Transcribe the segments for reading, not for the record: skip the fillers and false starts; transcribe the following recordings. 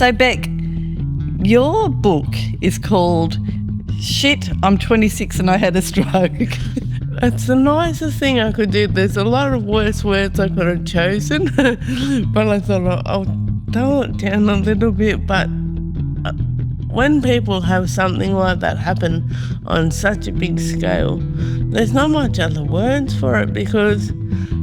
So, Beck, your book is called Shit, I'm 26 and I had a stroke. It's the nicest thing I could do. There's a lot of worse words I could have chosen, but I thought I'll dull it down a little bit. But when people have something like that happen on such a big scale, there's not much other words for it, because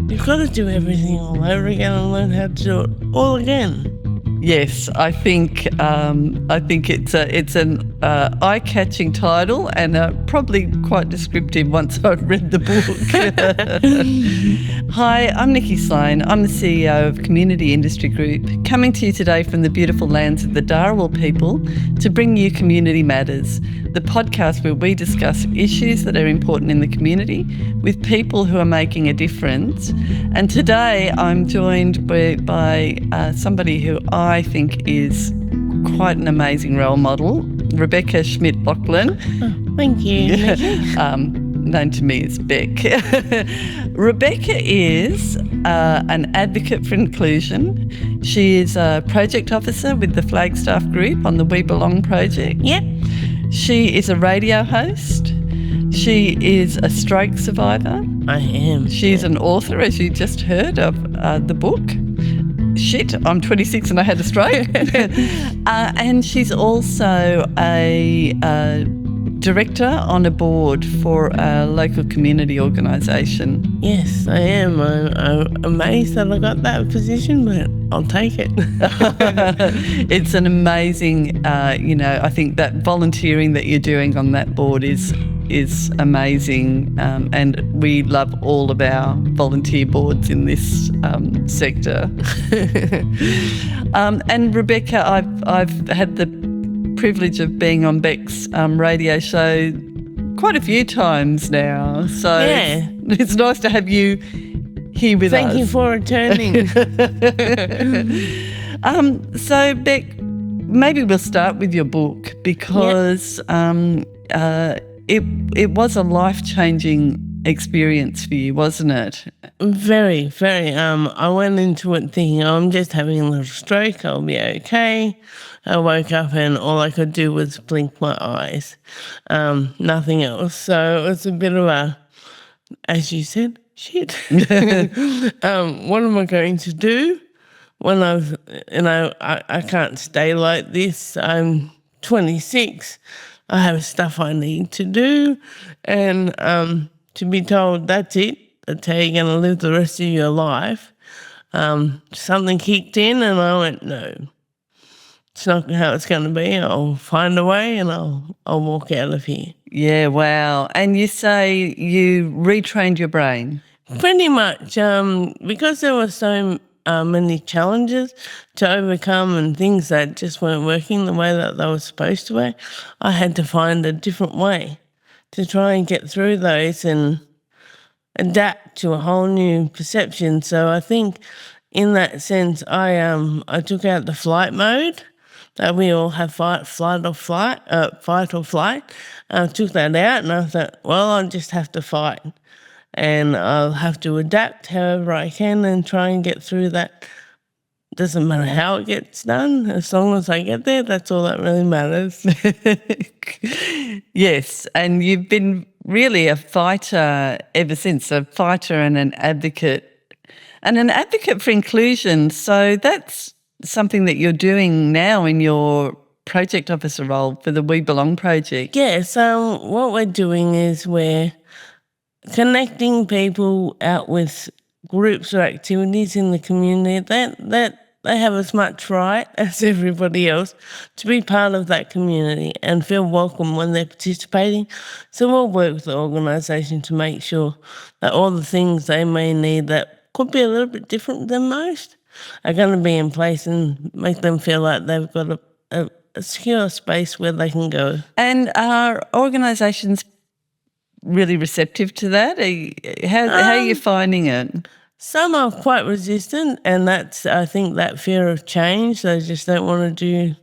you've got to do everything all over again and learn how to do it all again. Yes, I think it's an eye-catching title and probably quite descriptive once I've read the book. Hi, I'm Nicky. I'm the CEO of Community Industry Group, coming to you today from the beautiful lands of the Dharawal people to bring you Community Matters, the podcast where we discuss issues that are important in the community with people who are making a difference. And today I'm joined by somebody who I think is quite an amazing role model, Rebecca Schmidt Lachlan. Oh, thank you, Nicky. Known to me as Beck. Rebecca is an advocate for inclusion. She is a project officer with the Flagstaff Group on the We Belong project. Yep. She is a radio host. She is a stroke survivor. I am. She's an author, as you just heard, of the book Shit, I'm 26 and I had a stroke. And she's also a director on a board for a local community organisation. Yes, I am. I'm amazed that I got that position, but I'll take it. It's an amazing, I think that volunteering that you're doing on that board is amazing, and we love all of our volunteer boards in this sector. And Rebecca, I've had the privilege of being on Beck's radio show quite a few times now, so yeah. It's nice to have you here with us. Thank you for returning. So Beck, maybe we'll start with your book, because it was a life-changing experience for you, wasn't it? Very, very. I went into it thinking, I'm just having a little stroke, I'll be okay. I woke up and all I could do was blink my eyes, nothing else. So it was a bit of a, as you said, shit. What am I going to do when I can't stay like this? I'm 26. I have stuff I need to do, and to be told that's it, that's how you're going to live the rest of your life, something kicked in and I went, no, it's not how it's going to be. I'll find a way and I'll walk out of here. Yeah, wow. And you say you retrained your brain? Pretty much, because there were so many challenges to overcome and things that just weren't working the way that they were supposed to work. I had to find a different way to try and get through those and adapt to a whole new perception. So I think in that sense, I took out the flight mode that we all have, fight or flight. I took that out and I thought, well, I'll just have to fight. And I'll have to adapt however I can and try and get through that. Doesn't matter how it gets done, as long as I get there, that's all that really matters. Yes, and you've been really a fighter ever since, a fighter and an advocate for inclusion. So that's something that you're doing now in your project officer role for the We Belong project. Yeah, so what we're doing is we're connecting people out with groups or activities in the community that they have as much right as everybody else to be part of that community and feel welcome when they're participating. So we'll work with the organisation to make sure that all the things they may need that could be a little bit different than most are going to be in place and make them feel like they've got a secure space where they can go. And are organisations really receptive to that? How are you finding it? Some are quite resistant, and that's, I think, that fear of change. They just don't want to do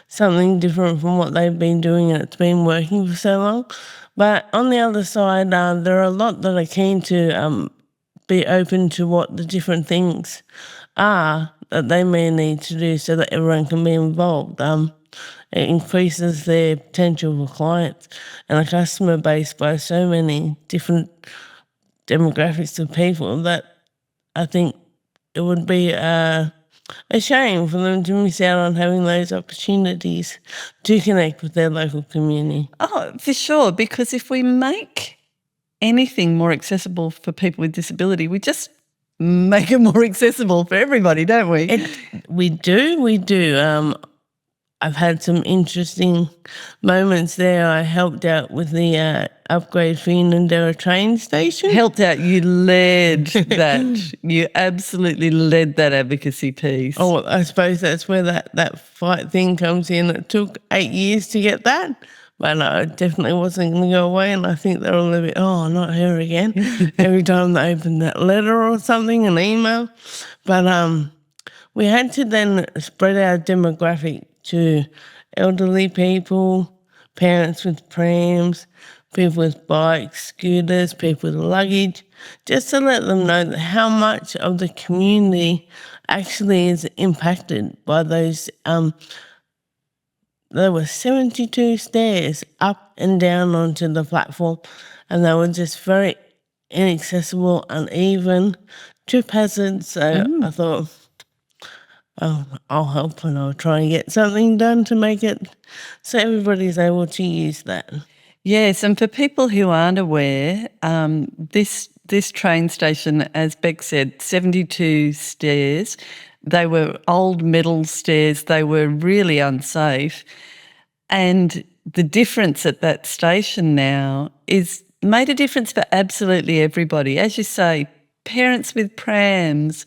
something different from what they've been doing and it's been working for so long. But on the other side, there are a lot that are keen to be open to what the different things are that they may need to do so that everyone can be involved. It increases their potential for clients and a customer base by so many different demographics of people that I think it would be a shame for them to miss out on having those opportunities to connect with their local community. Oh, for sure, because if we make anything more accessible for people with disability, we just make it more accessible for everybody, don't we? We do. I've had some interesting moments there. I helped out with the upgrade for Unanderra train station. Helped out. You led that. You absolutely led that advocacy piece. Oh, I suppose that's where that fight thing comes in. It took 8 years to get that, but I definitely wasn't going to go away, and I think they're all a bit, oh, not her again, every time they open that letter or something, an email. But we had to then spread our demographic to elderly people, parents with prams, people with bikes, scooters, people with luggage, just to let them know that how much of the community actually is impacted by those. There were 72 stairs up and down onto the platform, and they were just very inaccessible, uneven, trip hazards. So I thought, oh, I'll help and I'll try and get something done to make it so everybody's able to use that. Yes, and for people who aren't aware, this train station, as Beck said, 72 stairs. They were old metal stairs. They were really unsafe. And the difference at that station now is made a difference for absolutely everybody. As you say, parents with prams,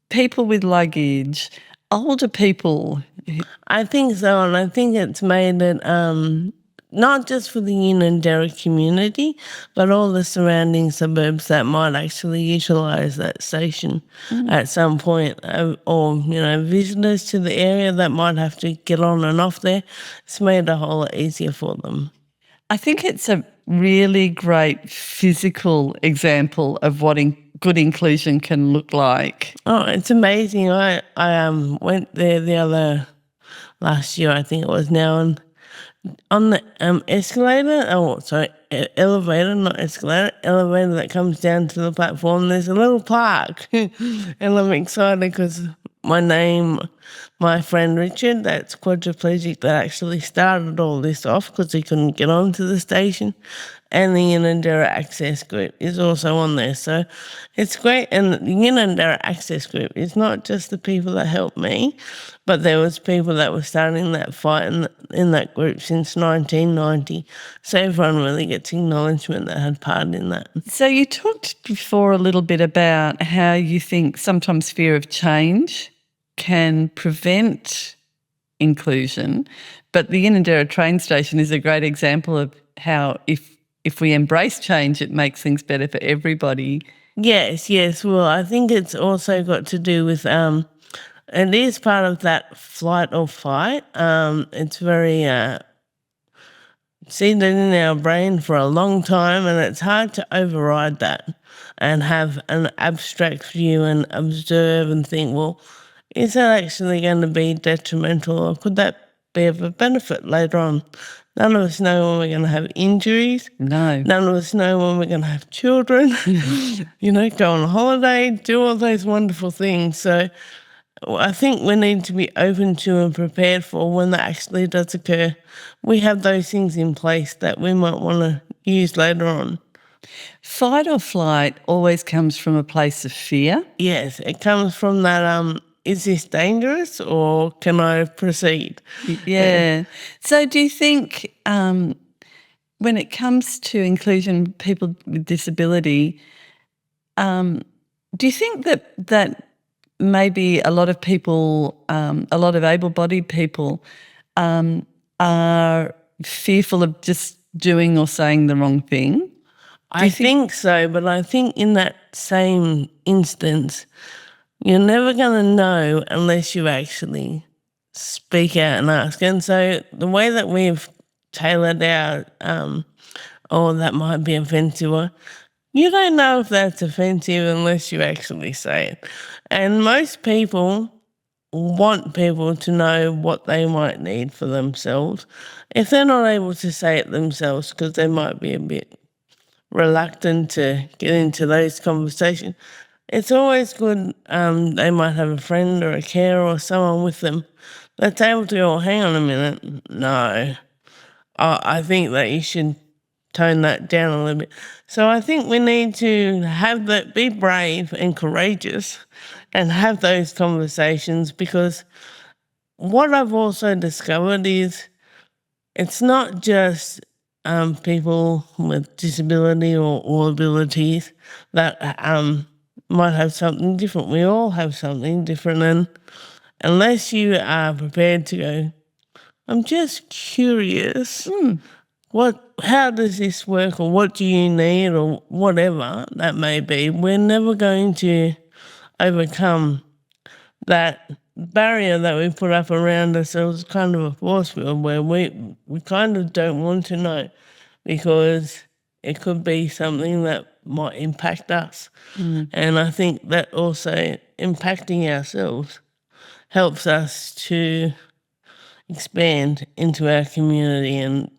people with luggage, older people. I think so, and I think it's made it not just for the Unanderra community, but all the surrounding suburbs that might actually utilise that station at some point, or visitors to the area that might have to get on and off there. It's made a whole lot easier for them. I think it's a really great physical example of what good inclusion can look like. Oh, it's amazing. I went there last year, I think it was now, and on the elevator, not escalator, elevator that comes down to the platform, there's a little park. And I'm excited because my friend Richard, that's quadriplegic, that actually started all this off because he couldn't get onto the station, and the Unanderra Access Group is also on there. So it's great. And the Unanderra Access Group is not just the people that helped me, but there was people that were starting that fight in that group since 1990. So everyone really gets acknowledgement that had part in that. So you talked before a little bit about how you think sometimes fear of change can prevent inclusion, but the Unanderra train station is a great example of how if we embrace change, it makes things better for everybody. Yes. Well, I think it's also got to do with it is part of that flight or fight. It's very seeded in our brain for a long time, and it's hard to override that and have an abstract view and observe and think, well, is that actually going to be detrimental, or could that be of a benefit later on? None of us know when we're going to have injuries. No. None of us know when we're going to have children, go on holiday, do all those wonderful things. So I think we need to be open to and prepared for when that actually does occur. We have those things in place that we might want to use later on. Fight or flight always comes from a place of fear. Yes, it comes from that is this dangerous or can I proceed? Yeah. So do you think when it comes to inclusion, people with disability, do you think that maybe a lot of people, a lot of able-bodied people are fearful of just doing or saying the wrong thing? I think so, but I think in that same instance, you're never going to know unless you actually speak out and ask. And so the way that we've tailored our, that might be offensive, You don't know if that's offensive unless you actually say it. And most people want people to know what they might need for themselves. If they're not able to say it themselves because they might be a bit reluctant to get into those conversations, it's always good. They might have a friend or a carer or someone with them that's able to go, "Oh, hang on a minute, no, I think that you should tone that down a little bit." So I think we need to have that, be brave and courageous and have those conversations, because what I've also discovered is it's not just people with disability or abilities that might have something different. We all have something different, and unless you are prepared to go, "I'm just curious, how does this work, or what do you need," or whatever that may be, we're never going to overcome that barrier that we put up around ourselves, kind of a force field where we kind of don't want to know, because it could be something that might impact us. And I think that also impacting ourselves helps us to expand into our community and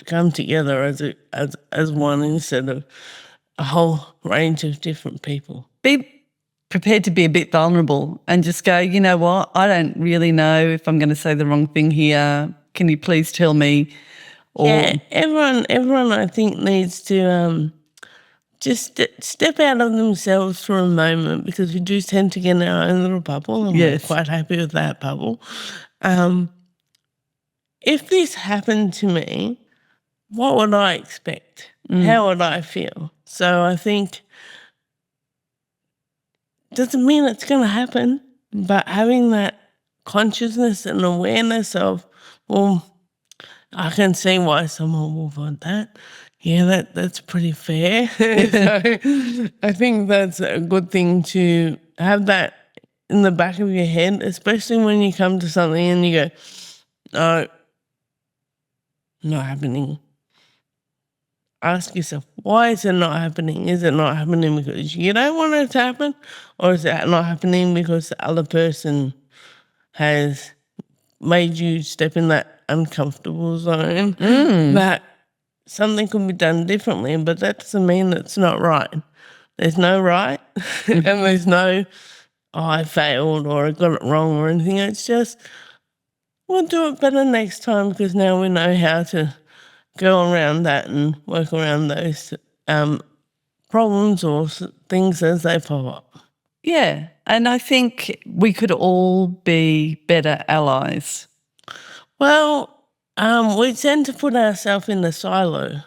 come together as one instead of a whole range of different people. Be prepared to be a bit vulnerable and just go, "You know what, I don't really know if I'm going to say the wrong thing here. Can you please tell me?" Or Yeah, everyone I think needs to just step out of themselves for a moment, because we do tend to get in our own little bubble, and Yes. we're quite happy with that bubble. If this happened to me, what would I expect? How would I feel? So I think doesn't mean it's going to happen, but having that consciousness and awareness of, well, I can see why someone will want that. Yeah, that's pretty fair. So I think that's a good thing to have that in the back of your head, especially when you come to something and you go, "No, not happening." Ask yourself, why is it not happening? Is it not happening because you don't want it to happen? Or is it not happening because the other person has made you step in that uncomfortable zone that something could be done differently, but that doesn't mean it's not right. There's no right and there's no, "Oh, I failed," or "I got it wrong," or anything. It's just, we'll do it better next time, because now we know how to go around that and work around those problems or things as they pop up. yeah, and I think we could all be better allies. Well, we tend to put ourselves in a silo.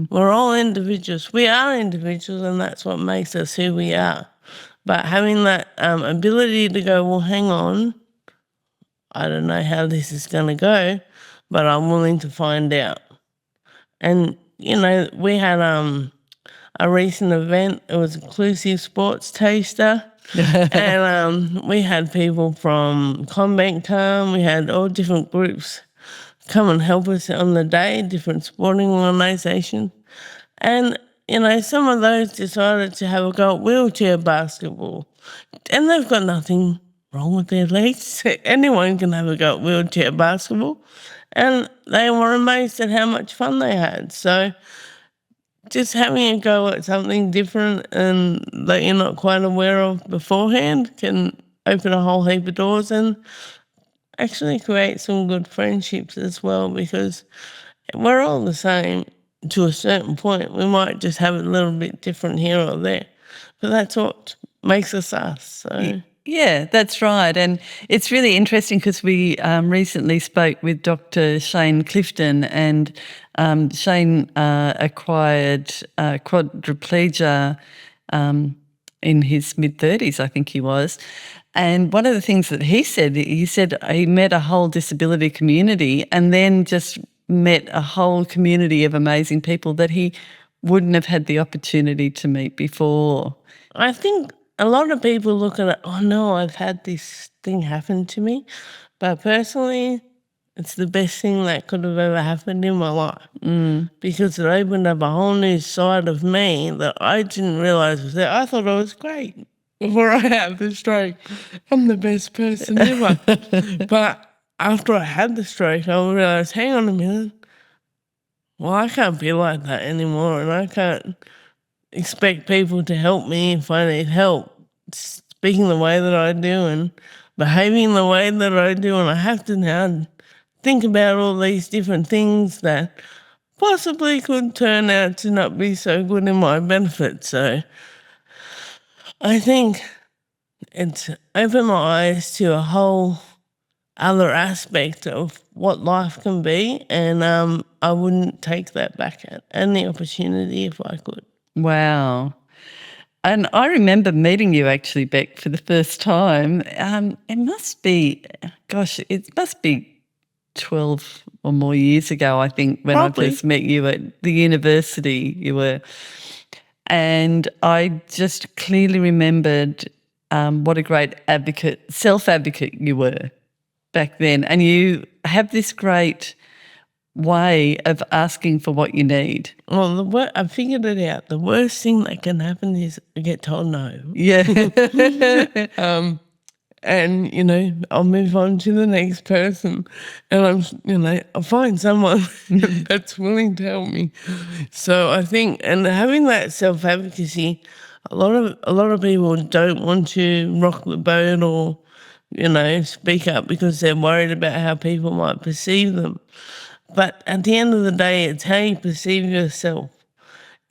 We're all individuals. We are individuals, and that's what makes us who we are. But having that ability to go, "Well, hang on, I don't know how this is going to go, but I'm willing to find out." And, we had a recent event. It was Inclusive Sports Taster. And we had people from Combank come. We had all different groups come and help us on the day, different sporting organisations. And, some of those decided to have a go at wheelchair basketball. And they've got nothing wrong with their legs. Anyone can have a go at wheelchair basketball. And they were amazed at how much fun they had. So just having a go at something different and that you're not quite aware of beforehand can open a whole heap of doors and actually create some good friendships as well, because we're all the same to a certain point. We might just have it a little bit different here or there, but that's what makes us us. So. Yeah, that's right. And it's really interesting because we recently spoke with Dr. Shane Clifton, and Shane acquired quadriplegia in his mid-30s, I think he was. And one of the things that he said he met a whole disability community and then just met a whole community of amazing people that he wouldn't have had the opportunity to meet before. I think a lot of people look at it, "Oh no, I've had this thing happen to me." But personally, It's the best thing that could have ever happened in my life because it opened up a whole new side of me that I didn't realise was there. I thought I was great before I had the stroke. I'm the best person ever. But after I had the stroke, I realised, hang on a minute, well, I can't be like that anymore, and I can't expect people to help me if I need help speaking the way that I do and behaving the way that I do, and I have to now think about all these different things that possibly could turn out to not be so good in my benefit. So I think it's opened my eyes to a whole other aspect of what life can be, and I wouldn't take that back at any opportunity if I could. Wow. And I remember meeting you actually, Beck, for the first time. It must be 12 or more years ago, I think, when Probably. I first met you at the university. You were, and I just clearly remembered what a great advocate, self-advocate you were back then. And you have this great way of asking for what you need. Well, I figured it out. The worst thing that can happen is I get told no. Yeah. And, I'll move on to the next person, and I'll find someone that's willing to help me. So I think, and having that self-advocacy, a lot of people don't want to rock the boat or, speak up because they're worried about how people might perceive them. But at the end of the day, it's how you perceive yourself.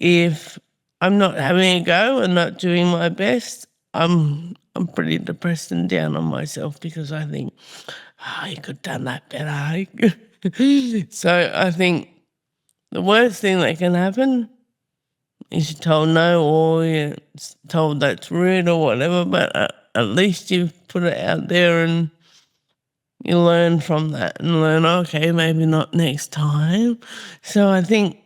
If I'm not having a go and not doing my best, I'm pretty depressed and down on myself because I think, you could have done that better. So I think the worst thing that can happen is you're told no or you're told that's rude or whatever, but at least you've put it out there and you learn from that and learn, okay, maybe not next time. So I think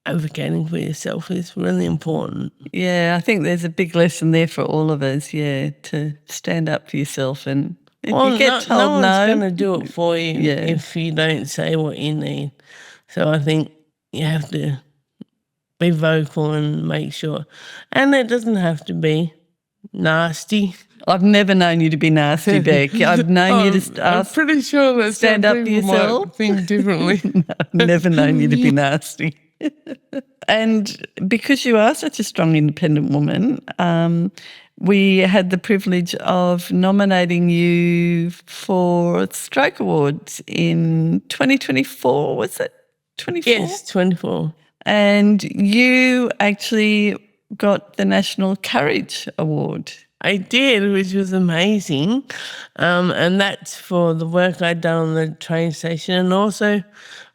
advocating for yourself is really important. Yeah, I think there's a big lesson there for all of us, to stand up for yourself. And if you get told no one's going to do it for you if you don't say what you need. So I think you have to be vocal and make sure. And it doesn't have to be nasty. I've never known you to be nasty, Beck. I've known you to I'm pretty sure that stand up for yourself. Might think differently. No, I've never known you to be nasty. And because you are such a strong, independent woman, we had the privilege of nominating you for Stroke Awards in 2024, was it? 24? Yes, 24. And you actually got the National Courage Award. I did, which was amazing. And that's for the work I'd done on the train station. And also,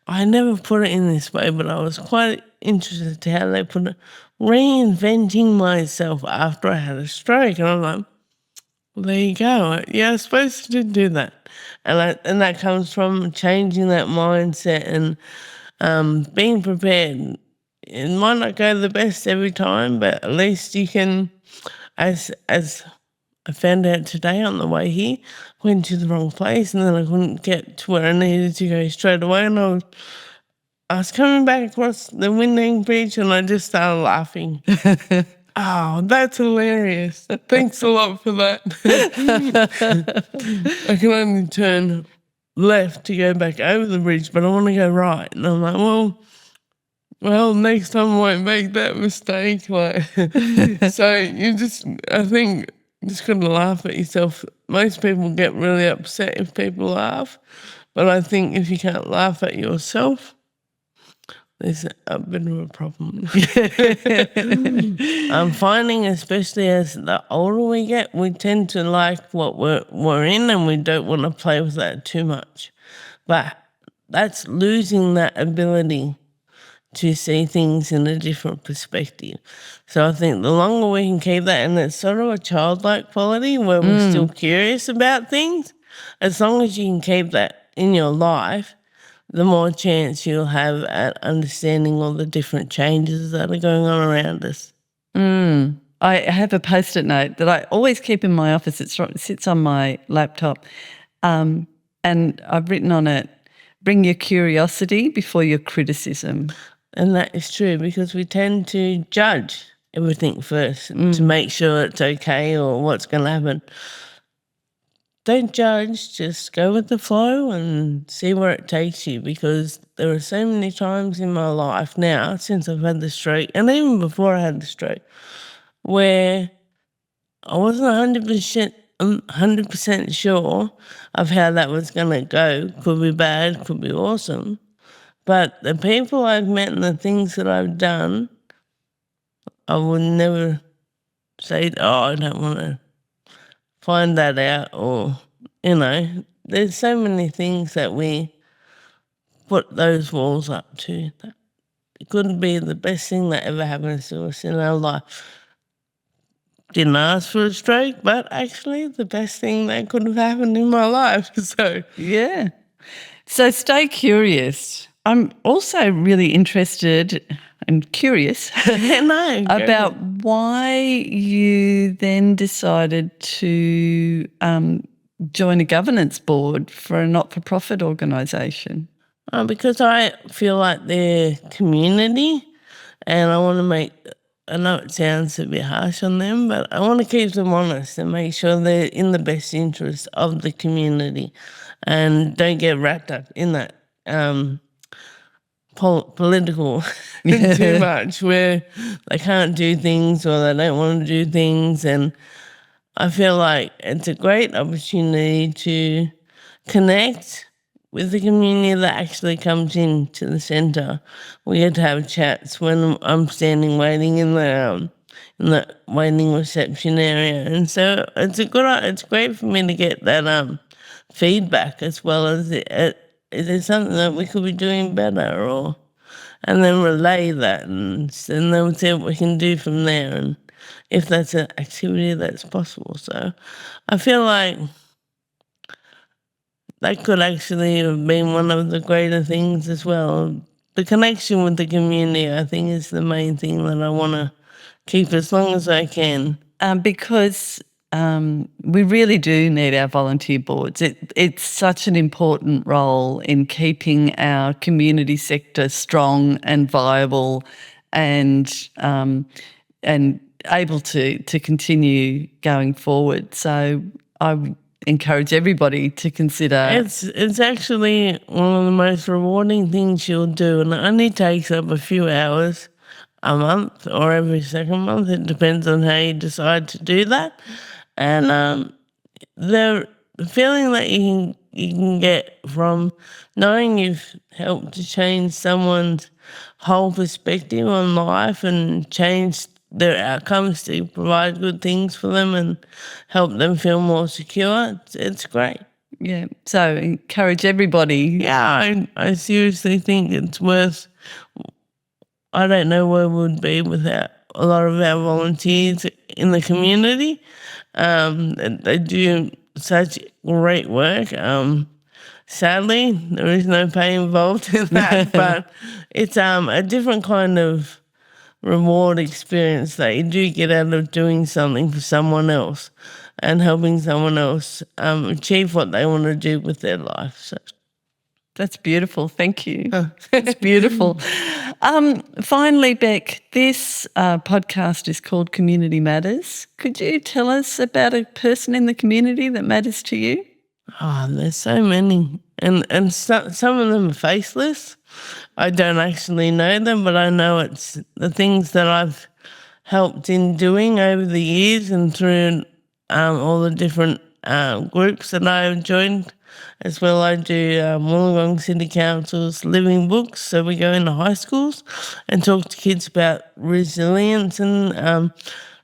I never put it in this way, but I was quite interested to how they put it, reinventing myself after I had a stroke. And I'm like, well, there you go. Yeah, I suppose I did do that. And that comes from changing that mindset and being prepared. It might not go the best every time, but at least you can, as I found out today on the way here, went to the wrong place and then I couldn't get to where I needed to go straight away, and I was coming back across the Winding Bridge and I just started laughing. Oh, that's hilarious. Thanks a lot for that. I can only turn left to go back over the bridge, but I want to go right. And I'm like, well, next time I won't make that mistake. So I think you just got to laugh at yourself. Most people get really upset if people laugh, but I think if you can't laugh at yourself, there's a bit of a problem. I'm finding, especially as the older we get, we tend to like what we're in and we don't want to play with that too much. But that's losing that ability to see things in a different perspective. So I think the longer we can keep that, and it's sort of a childlike quality where we're still curious about things, as long as you can keep that in your life, the more chance you'll have at understanding all the different changes that are going on around us. I have a Post-it note that I always keep in my office. It sits on my laptop. And I've written on it, bring your curiosity before your criticism. And that is true because we tend to judge everything first to make sure it's okay or what's going to happen. Don't judge, just go with the flow and see where it takes you, because there are so many times in my life now since I've had the stroke, and even before I had the stroke, where I wasn't 100% sure of how that was going to go. Could be bad, could be awesome. But the people I've met and the things that I've done, I would never say, oh, I don't want to find that out, or, there's so many things that we put those walls up to. That it couldn't be the best thing that ever happens to us in our life. Didn't ask for a stroke, but actually the best thing that could have happened in my life. So yeah. So stay curious. I'm also really interested and curious about why you then decided to join a governance board for a not-for-profit organisation. Because I feel like they're community, and I want to make, I know it sounds a bit harsh on them, but I want to keep them honest and make sure they're in the best interest of the community and don't get wrapped up in that political too much, where they can't do things or they don't want to do things. And I feel like it's a great opportunity to connect with the community that actually comes into the centre. We get to have chats when I'm standing waiting in the waiting reception area, and so it's great for me to get that feedback, as well as is there something that we could be doing better, and then relay that, and then we'll see what we can do from there, and if that's an activity that's possible. So I feel like that could actually have been one of the greater things as well. The connection with the community, I think, is the main thing that I want to keep as long as I can. Because we really do need our volunteer boards. It's such an important role in keeping our community sector strong and viable, and able to continue going forward. So I encourage everybody to consider. It's actually one of the most rewarding things you'll do, and it only takes up a few hours a month or every second month. It depends on how you decide to do that. And the feeling that you can get from knowing you've helped to change someone's whole perspective on life and change their outcomes to provide good things for them and help them feel more secure, it's great. Yeah, so encourage everybody. Yeah, I seriously think it's worth. I don't know where we'd be without a lot of our volunteers in the community. They do such great work. Sadly, there is no pay involved in that, but it's a different kind of reward experience that you do get out of doing something for someone else and helping someone else achieve what they want to do with their life. So. That's beautiful. Thank you. That's beautiful. Finally, Beck, this podcast is called Community Matters. Could you tell us about a person in the community that matters to you? Oh, there's so many. And some of them are faceless. I don't actually know them, but I know it's the things that I've helped in doing over the years and through all the different groups that I've joined. As well, I do Wollongong City Council's Living Books, so we go into high schools and talk to kids about resilience and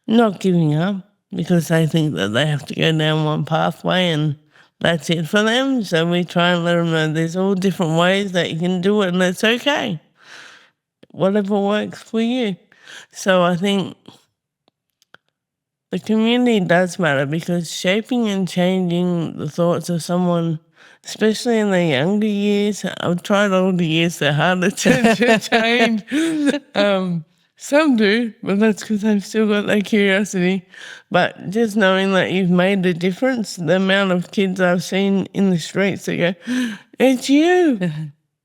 not giving up, because they think that they have to go down one pathway and that's it for them. So we try and let them know there's all different ways that you can do it, and it's okay. Whatever works for you. So I think the community does matter, because shaping and changing the thoughts of someone, especially in their younger years, I've tried older years, they're harder to change. Some do, but that's because they've still got that curiosity. But just knowing that you've made a difference, the amount of kids I've seen in the streets that go, "It's you.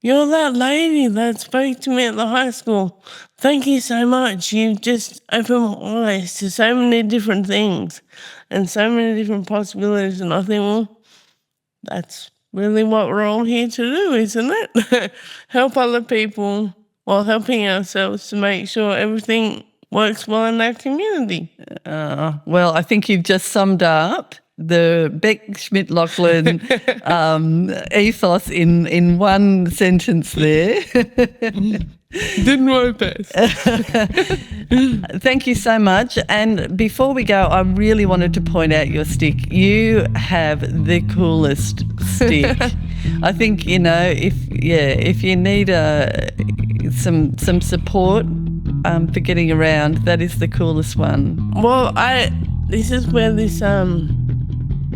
You're that lady that spoke to me at the high school. Thank you so much. You've just opened my eyes to so many different things and so many different possibilities." And I think, well, that's really what we're all here to do, isn't it? Help other people while helping ourselves to make sure everything works well in our community. Well, I think you've just summed up the Rebecca Schmidt Lachlan ethos in one sentence there. Didn't my best. Thank you so much. And before we go, I really wanted to point out your stick. You have the coolest stick. I think, if you need some support for getting around, that is the coolest one. Well, this is where this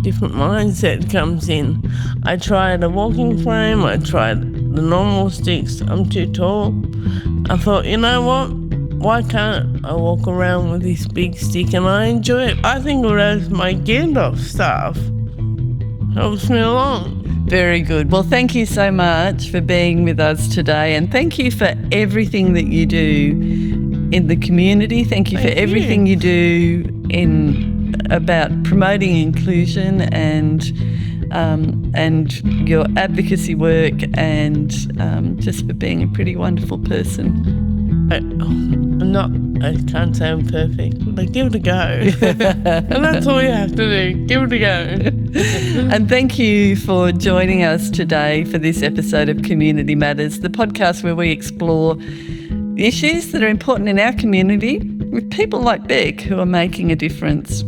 different mindset comes in. I tried a walking frame, I tried the normal sticks. I'm too tall. I thought, you know what? Why can't I walk around with this big stick and I enjoy it? I think it has my Gandalf staff. Helps me along. Very good. Well, thank you so much for being with us today, and thank you for everything that you do in the community. Thank you for everything you do about promoting inclusion and your advocacy work, and just for being a pretty wonderful person. I can't say I'm perfect, but give it a go. And that's all you have to do. Give it a go. And thank you for joining us today for this episode of Community Matters, the podcast where we explore issues that are important in our community with people like Beck who are making a difference.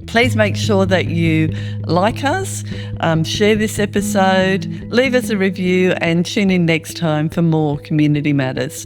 Please make sure that you like us, share this episode, leave us a review, and tune in next time for more Community Matters.